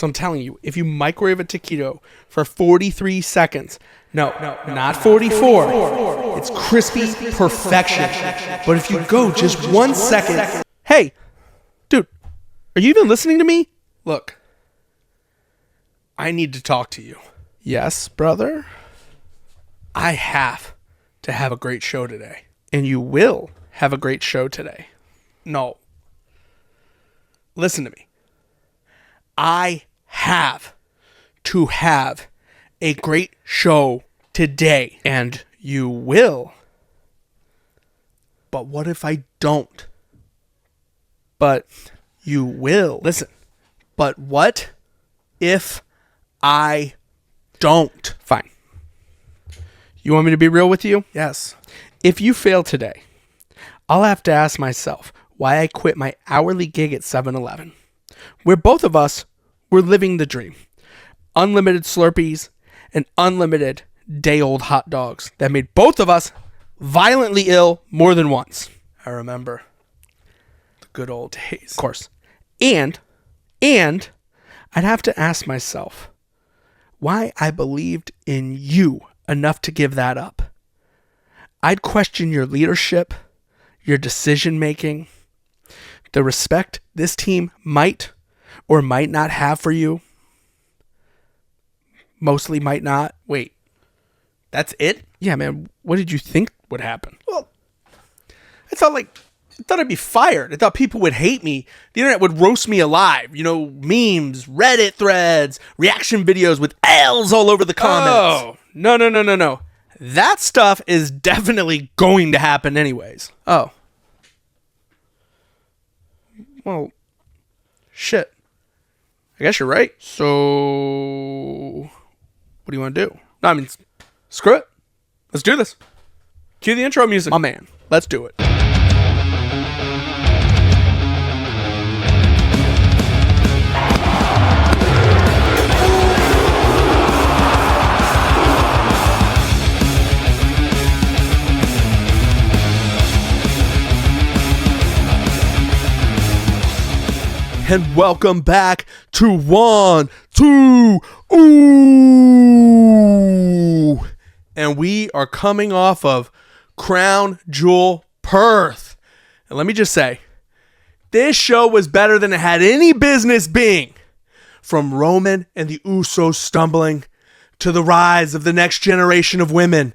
So I'm telling you, if you microwave a taquito for 43 seconds, no, not 44. It's crispy perfection. But if you go just 1 second, hey, dude, are you even listening to me? Look, I need to talk to you. Yes, brother? I have to have a great show today. And you will have a great show today. No. Listen to me. I have to have a great show today. And you will. But what if I don't? But you will. Listen. But what if I don't? Fine. You want me to be real with you? Yes. If you fail today, I'll have to ask myself why I quit my hourly gig at 7-Eleven, where both of us were living the dream. Unlimited Slurpees and unlimited day-old hot dogs that made both of us violently ill more than once. I remember the good old days. Of course. And I'd have to ask myself why I believed in you enough to give that up. I'd question your leadership, your decision-making, the respect this team might or might not have for you. Mostly might not. Wait, that's it? Yeah, man, what did you think would happen? Well, I thought I'd be fired. I thought people would hate me. The internet would roast me alive. You know, memes, Reddit threads, reaction videos with L's all over the comments. Oh, no. That stuff is definitely going to happen anyways. Oh. Well, shit. I guess you're right. So, what do you want to do? No, I mean, screw it. Let's do this. Cue the intro music. My man, let's do it. And welcome back to 1, 2, ooh. And we are coming off of Crown Jewel Perth. And let me just say, this show was better than it had any business being. From Roman and the Usos stumbling, to the rise of the next generation of women,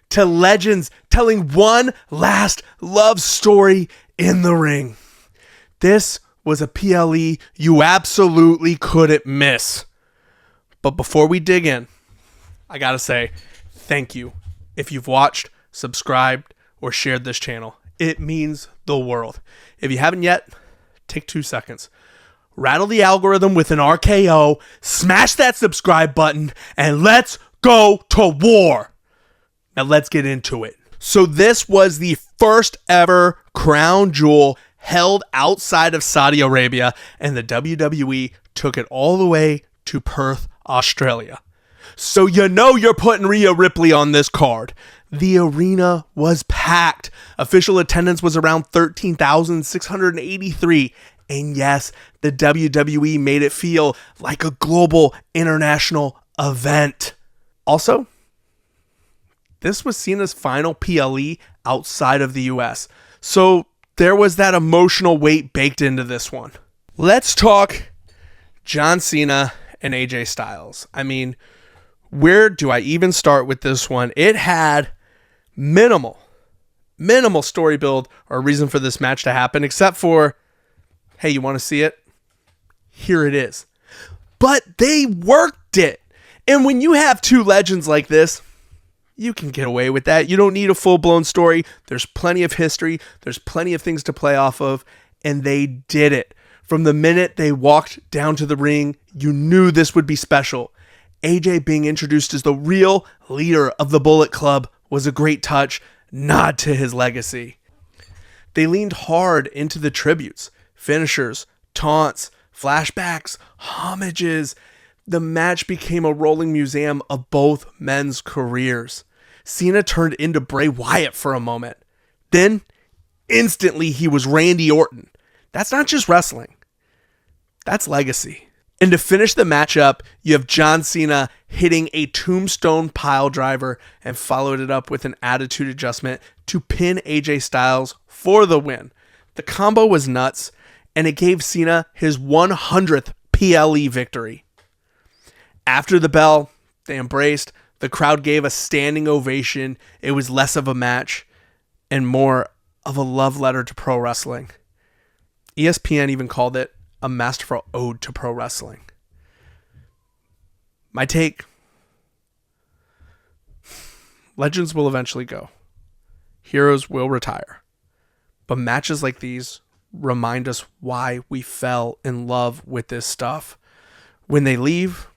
to legends telling one last love story in the ring. This was a PLE you absolutely couldn't miss. But before we dig in, I gotta say thank you if you've watched, subscribed, or shared this channel. It means the world. If you haven't yet, take 2 seconds. Rattle the algorithm with an RKO, smash that subscribe button, and let's go to war. Now let's get into it. So this was the first ever Crown Jewel held outside of Saudi Arabia, and the WWE took it all the way to Perth, Australia. So you know you're putting Rhea Ripley on this card. The arena was packed. Official attendance was around 13,683. And yes, the WWE made it feel like a global international event. Also, this was Cena's final PLE outside of the US. So there was that emotional weight baked into this one. Let's talk John Cena and AJ Styles. I mean, where do I even start with this one? It had minimal story build or reason for this match to happen, except for, hey, you want to see it? Here it is. But they worked it. And when you have two legends like this, you can get away with that. You don't need a full-blown story. There's plenty of history. There's plenty of things to play off of. And they did it. From the minute they walked down to the ring, you knew this would be special. AJ being introduced as the real leader of the Bullet Club was a great touch, nod to his legacy. They leaned hard into the tributes, finishers, taunts, flashbacks, homages. The match became a rolling museum of both men's careers. Cena turned into Bray Wyatt for a moment. Then, instantly, he was Randy Orton. That's not just wrestling. That's legacy. And to finish the matchup, you have John Cena hitting a tombstone pile driver and followed it up with an attitude adjustment to pin AJ Styles for the win. The combo was nuts, and it gave Cena his 100th PLE victory. After the bell, they embraced. The crowd gave a standing ovation. It was less of a match and more of a love letter to pro wrestling. ESPN even called it a masterful ode to pro wrestling. My take: legends will eventually go. Heroes will retire. But matches like these remind us why we fell in love with this stuff. When they leave,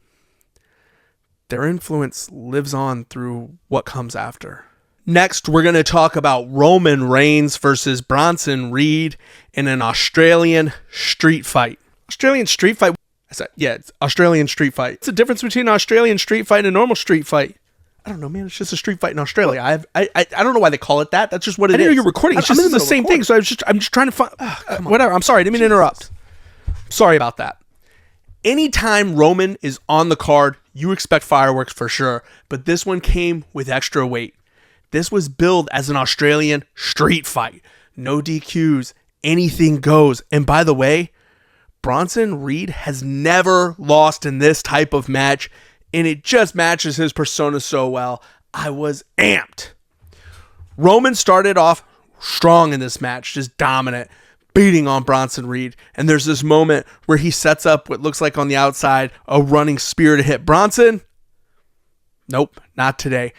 their influence lives on through what comes after. Next, we're going to talk about Roman Reigns versus Bronson Reed in an Australian street fight. Australian street fight? It's Australian street fight. What's the difference between an Australian street fight and a normal street fight? I don't know, man. It's just a street fight in Australia. I don't know why they call it that. That's just what it is. I didn't know you're recording. It's just the same thing. So I'm just trying to find... whatever. I'm sorry. I didn't mean to interrupt. Sorry about that. Anytime Roman is on the card, you expect fireworks for sure. But this one came with extra weight. This was billed as an Australian street fight. No DQs. Anything goes. And by the way, Bronson Reed has never lost in this type of match, and it just matches his persona so well. I was amped. Roman started off strong in this match, just dominant, beating on Bronson Reed. And there's this moment where he sets up what looks like on the outside a running spear to hit Bronson. Nope, not today.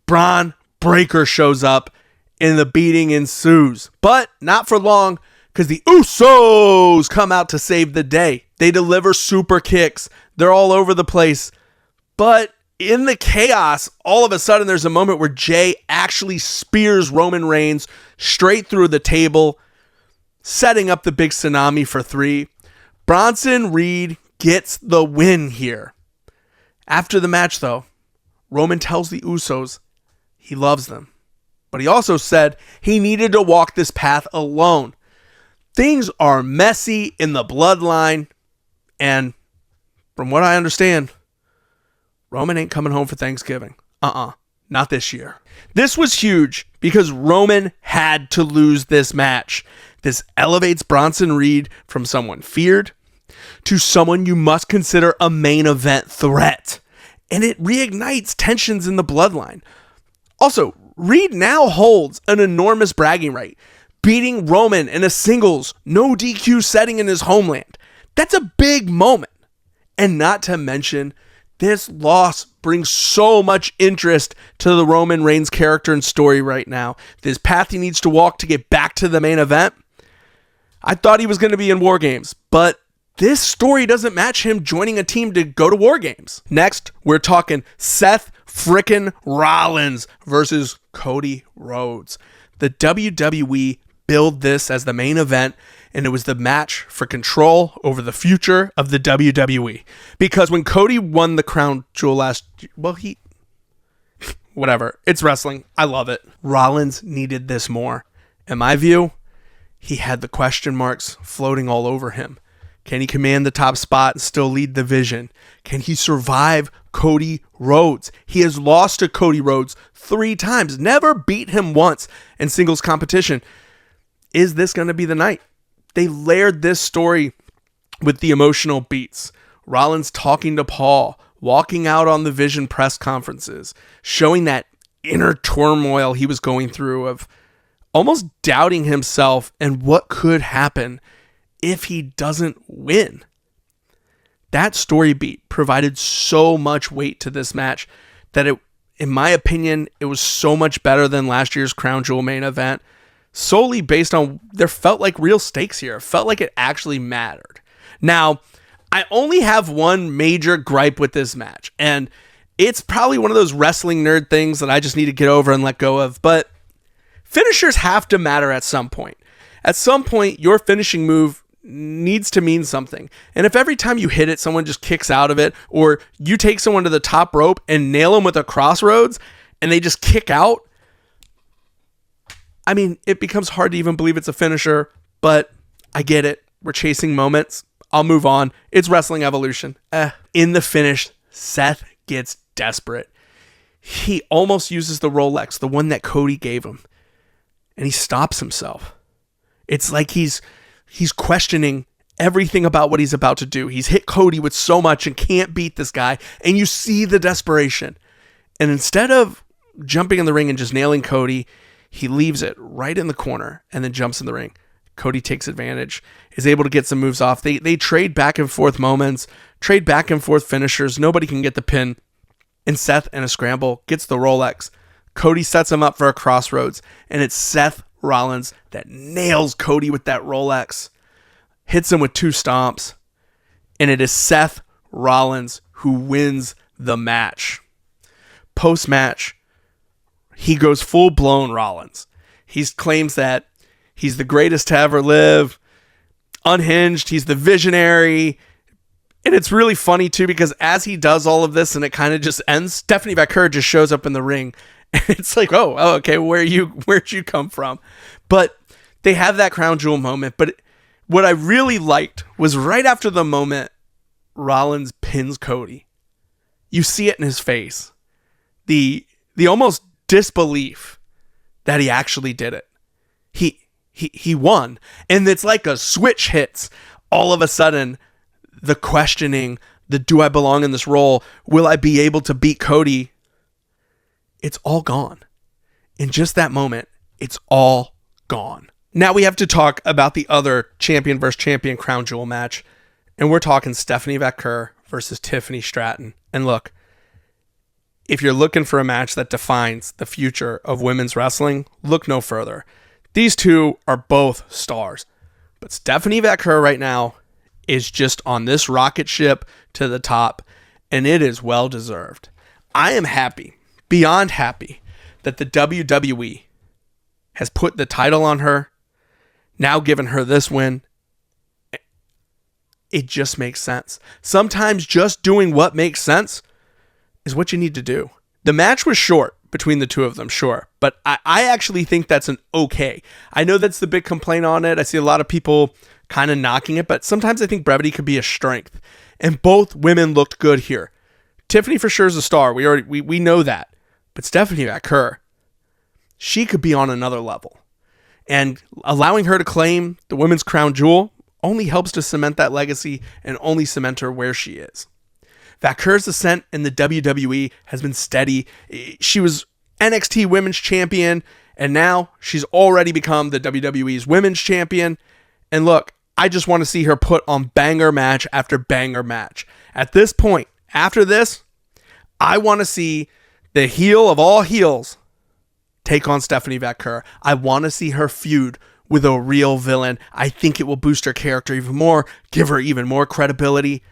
Braun Breaker shows up and the beating ensues. But not for long, because the Usos come out to save the day. They deliver super kicks. They're all over the place. But in the chaos, all of a sudden there's a moment where Jay actually spears Roman Reigns straight through the table, setting up the big tsunami for 3. Bronson Reed gets the win here. After the match, though, Roman tells the Usos he loves them. But he also said he needed to walk this path alone. Things are messy in the bloodline, and from what I understand, Roman ain't coming home for Thanksgiving. Not this year. This was huge because Roman had to lose this match. This elevates Bronson Reed from someone feared to someone you must consider a main event threat. And it reignites tensions in the bloodline. Also, Reed now holds an enormous bragging right, beating Roman in a singles, no DQ setting in his homeland. That's a big moment. And not to mention, this loss brings so much interest to the Roman Reigns character and story right now. This path he needs to walk to get back to the main event. I thought he was going to be in War Games, but this story doesn't match him joining a team to go to War Games. Next, we're talking Seth frickin' Rollins versus Cody Rhodes. The WWE billed this as the main event, and it was the match for control over the future of the WWE. Because when Cody won the Crown Jewel last year, whatever, it's wrestling. I love it. Rollins needed this more. In my view, he had the question marks floating all over him. Can he command the top spot and still lead the division? Can he survive Cody Rhodes? He has lost to Cody Rhodes 3 times, never beat him once in singles competition. Is this going to be the night? They layered this story with the emotional beats. Rollins talking to Paul, walking out on the Vision press conferences, showing that inner turmoil he was going through of almost doubting himself and what could happen if he doesn't win. That story beat provided so much weight to this match that in my opinion, it was so much better than last year's Crown Jewel main event, solely based on there felt like real stakes here. It felt like it actually mattered. Now, I only have one major gripe with this match, and it's probably one of those wrestling nerd things that I just need to get over and let go of, but finishers have to matter at some point. At some point, your finishing move needs to mean something. And if every time you hit it, someone just kicks out of it, or you take someone to the top rope and nail them with a crossroads and they just kick out, I mean, it becomes hard to even believe it's a finisher, but I get it. We're chasing moments. I'll move on. It's wrestling evolution. In the finish, Seth gets desperate. He almost uses the Rolex, the one that Cody gave him, and he stops himself. It's like he's questioning everything about what he's about to do. He's hit Cody with so much and can't beat this guy, and you see the desperation. And instead of jumping in the ring and just nailing Cody, he leaves it right in the corner and then jumps in the ring. Cody takes advantage, is able to get some moves off. They trade back and forth moments, trade back and forth finishers. Nobody can get the pin. And Seth, in a scramble, gets the Rolex. Cody sets him up for a crossroads, and it's Seth Rollins that nails Cody with that Rolex, hits him with 2 stomps, and it is Seth Rollins who wins the match. Post-match, he goes full-blown Rollins. He claims that he's the greatest to ever live, unhinged, he's the visionary. And it's really funny too, because as he does all of this and it kind of just ends, Stephanie Vaquer just shows up in the ring. And it's like, oh, okay, where'd you come from? But they have that crown jewel moment. But what I really liked was right after the moment Rollins pins Cody, you see it in his face. The almost disbelief that he actually did it. He won. And it's like a switch hits. All of a sudden, the questioning, the do I belong in this role? Will I be able to beat Cody? It's all gone. In just that moment, it's all gone. Now we have to talk about the other champion versus champion crown jewel match. And we're talking Stephanie Vaquer versus Tiffany Stratton. And look, if you're looking for a match that defines the future of women's wrestling, look no further. These two are both stars. But Stephanie Vaquer right now is just on this rocket ship to the top, and it is well deserved. I am happy, beyond happy, that the WWE has put the title on her, now given her this win. It just makes sense. Sometimes just doing what makes sense is what you need to do. The match was short between the two of them, sure, but I actually think that's an okay. I know that's the big complaint on it. I see a lot of people kind of knocking it, but sometimes I think brevity could be a strength. And both women looked good here. Tiffany for sure is a star. We know that. But Stephanie Vaquer, she could be on another level. And allowing her to claim the women's crown jewel only helps to cement that legacy and only cement her where she is. Vaquer's ascent in the WWE has been steady. She was NXT Women's Champion, and now she's already become the WWE's Women's Champion. And look, I just want to see her put on banger match after banger match. At this point, after this, I want to see the heel of all heels take on Stephanie Vaquer. I want to see her feud with a real villain. I think it will boost her character even more, give her even more credibility.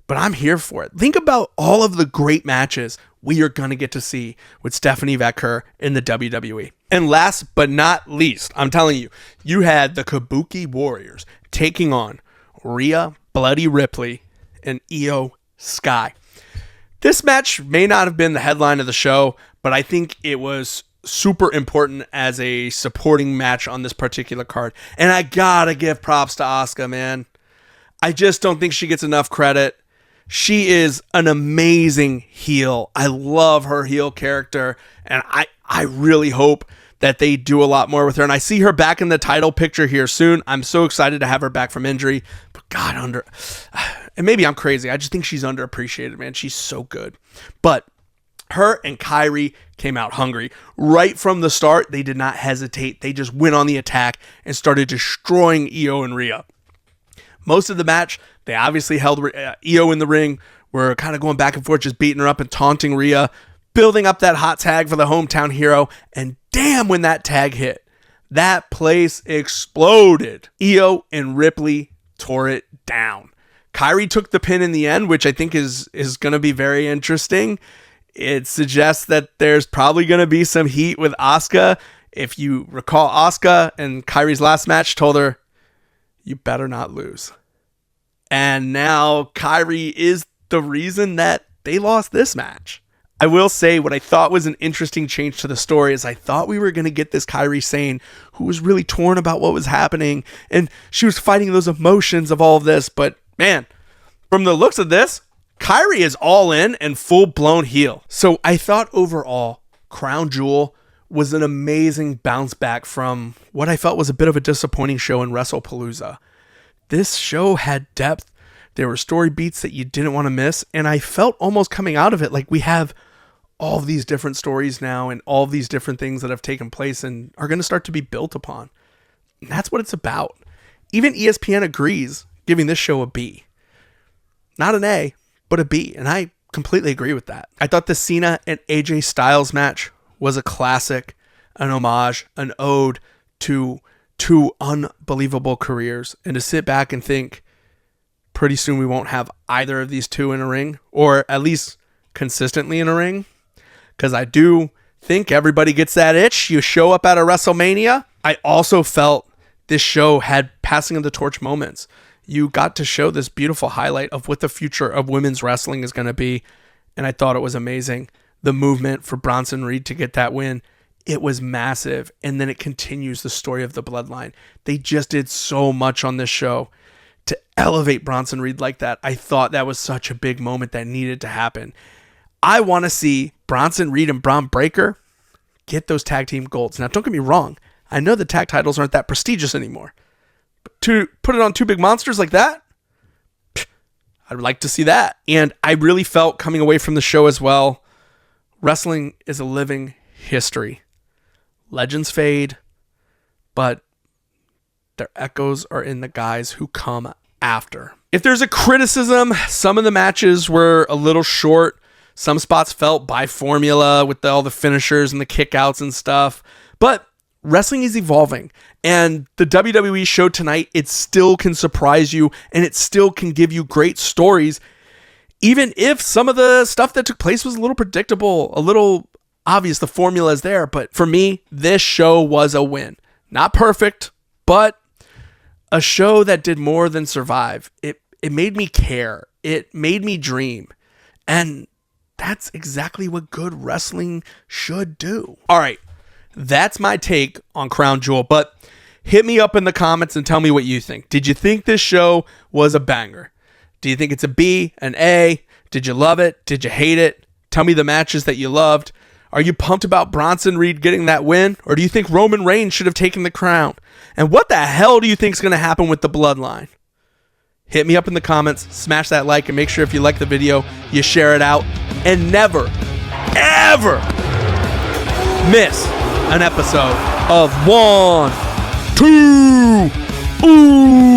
But I'm here for it. Think about all of the great matches we are going to get to see with Stephanie Vaquer in the WWE. And last but not least, I'm telling you, you had the Kabuki Warriors taking on Rhea Bloody Ripley and Io Sky. This match may not have been the headline of the show, but I think it was super important as a supporting match on this particular card. And I gotta give props to Asuka, man. I just don't think she gets enough credit. She is an amazing heel. I love her heel character, and I really hope that they do a lot more with her. And I see her back in the title picture here soon. I'm so excited to have her back from injury. But God, and maybe I'm crazy. I just think she's underappreciated, man. She's so good. But her and Kairi came out hungry. Right from the start, they did not hesitate. They just went on the attack and started destroying Io and Rhea. Most of the match, they obviously held Io in the ring. Were kind of going back and forth, just beating her up and taunting Rhea, building up that hot tag for the hometown hero. And damn, when that tag hit, that place exploded. Io and Ripley tore it down. Kairi took the pin in the end, which I think is going to be very interesting. It suggests that there's probably going to be some heat with Asuka. If you recall, Asuka in Kairi's last match told her, you better not lose. And now Kairi is the reason that they lost this match. I will say what I thought was an interesting change to the story is I thought we were going to get this Kairi Sane who was really torn about what was happening. And she was fighting those emotions of all of this, but man, from the looks of this, Kyrie is all in and full-blown heel. So I thought overall, Crown Jewel was an amazing bounce back from what I felt was a bit of a disappointing show in WrestlePalooza. This show had depth. There were story beats that you didn't want to miss, and I felt almost coming out of it like we have all of these different stories now and all of these different things that have taken place and are going to start to be built upon. And that's what it's about. Even ESPN agrees, giving this show a B. Not an A, but a B, and I completely agree with that. I thought the Cena and AJ Styles match was a classic, an homage, an ode to two unbelievable careers, and to sit back and think pretty soon we won't have either of these two in a ring, or at least consistently in a ring, because I do think everybody gets that itch. You show up at a WrestleMania. I also felt this show had passing of the torch moments. You got to show this beautiful highlight of what the future of women's wrestling is going to be, and I thought it was amazing. The movement for Bronson Reed to get that win, it was massive, and then it continues the story of the bloodline. They just did so much on this show to elevate Bronson Reed like that. I thought that was such a big moment that needed to happen. I want to see Bronson Reed and Braun Breaker get those tag team golds. Now, don't get me wrong. I know the tag titles aren't that prestigious anymore. But to put it on two big monsters like that, I'd like to see that. And I really felt coming away from the show as well, wrestling is a living history. Legends fade, but their echoes are in the guys who come after. If there's a criticism, some of the matches were a little short. Some spots felt by formula with all the finishers and the kickouts and stuff. But wrestling is evolving. And the WWE show tonight, it still can surprise you, and it still can give you great stories, even if some of the stuff that took place was a little predictable, a little obvious. The formula is there. But for me, this show was a win. Not perfect, but a show that did more than survive. It made me care. It made me dream. And that's exactly what good wrestling should do. All right, that's my take on Crown Jewel. But hit me up in the comments and tell me what you think. Did you think this show was a banger? Do you think it's a B, an A? Did you love it? Did you hate it? Tell me the matches that you loved. Are you pumped about Bronson Reed getting that win? Or do you think Roman Reigns should have taken the crown? And what the hell do you think is going to happen with the bloodline? Hit me up in the comments, smash that like, and make sure if you like the video, you share it out. And never, ever miss an episode of 1, 2, Ooh.